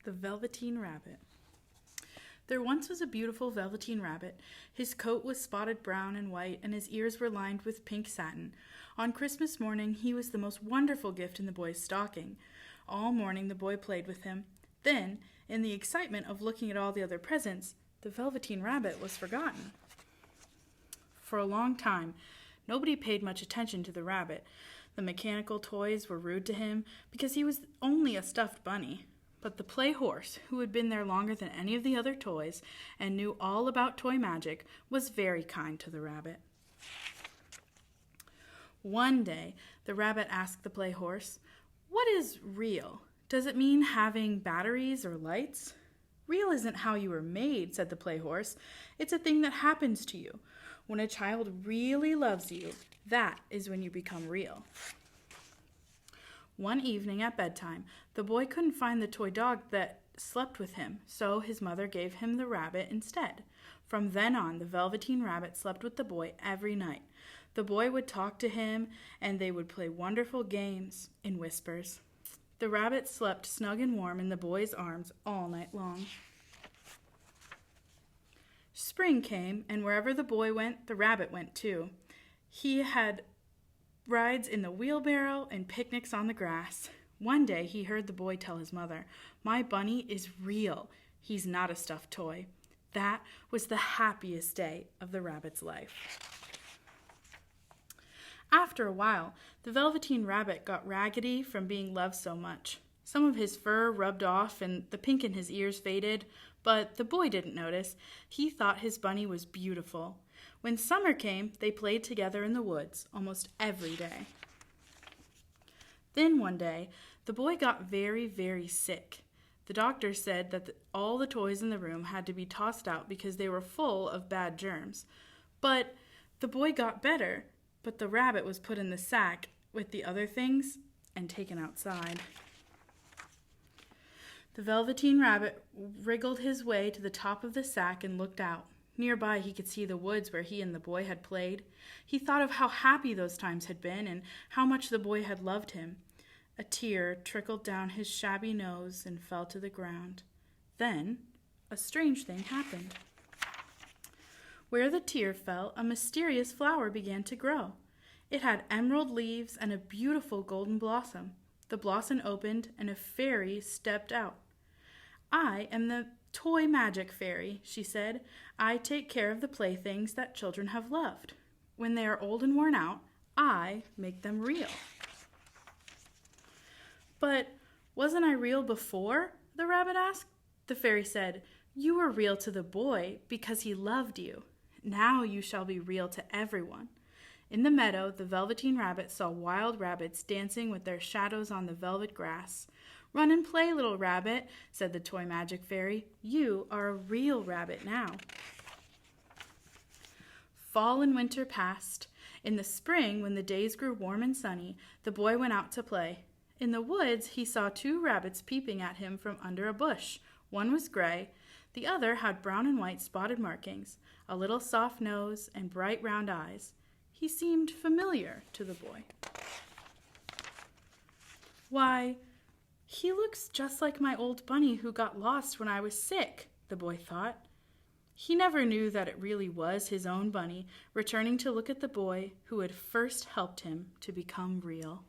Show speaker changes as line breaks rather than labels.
The Velveteen Rabbit. There once was a beautiful Velveteen Rabbit. His coat was spotted brown and white, and his ears were lined with pink satin. On Christmas morning, he was the most wonderful gift in the boy's stocking. All morning the boy played with him. Then, in the excitement of looking at all the other presents, the Velveteen Rabbit was forgotten. For a long time, nobody paid much attention to the rabbit. The mechanical toys were rude to him because he was only a stuffed bunny. But the play horse, who had been there longer than any of the other toys and knew all about toy magic, was very kind to the rabbit. One day, the rabbit asked the play horse, "What is real? Does it mean having batteries or lights?" "Real isn't how you were made," said the play horse. "It's a thing that happens to you. When a child really loves you, that is when you become real." One evening at bedtime, the boy couldn't find the toy dog that slept with him, so his mother gave him the rabbit instead. From then on, the Velveteen Rabbit slept with the boy every night. The boy would talk to him, and they would play wonderful games in whispers. The rabbit slept snug and warm in the boy's arms all night long. Spring came, and wherever the boy went, the rabbit went too. He had rides in the wheelbarrow and picnics on the grass. One day he heard the boy tell his mother, "My bunny is real. He's not a stuffed toy." That was the happiest day of the rabbit's life. After a while, the Velveteen Rabbit got raggedy from being loved so much. Some of his fur rubbed off and the pink in his ears faded, but the boy didn't notice. He thought his bunny was beautiful. When summer came, they played together in the woods almost every day. Then one day, the boy got very, very sick. The doctor said that all the toys in the room had to be tossed out because they were full of bad germs. But the boy got better, but the rabbit was put in the sack with the other things and taken outside. The Velveteen Rabbit wriggled his way to the top of the sack and looked out. Nearby, he could see the woods where he and the boy had played. He thought of how happy those times had been and how much the boy had loved him. A tear trickled down his shabby nose and fell to the ground. Then, a strange thing happened. Where the tear fell, a mysterious flower began to grow. It had emerald leaves and a beautiful golden blossom. The blossom opened and a fairy stepped out. "I am the Toy Magic Fairy," she said. "I take care of the playthings that children have loved. When they are old and worn out, I make them real." "But wasn't I real before?" the rabbit asked. The fairy said, "You were real to the boy because he loved you. Now you shall be real to everyone." In the meadow, the Velveteen Rabbit saw wild rabbits dancing with their shadows on the velvet grass. "Run and play, little rabbit," said the Toy Magic Fairy. "You are a real rabbit now." Fall and winter passed. In the spring, when the days grew warm and sunny, the boy went out to play. In the woods, he saw two rabbits peeping at him from under a bush. One was gray. The other had brown and white spotted markings, a little soft nose, and bright round eyes. He seemed familiar to the boy. "Why, he looks just like my old bunny who got lost when I was sick," the boy thought. He never knew that it really was his own bunny, returning to look at the boy who had first helped him to become real.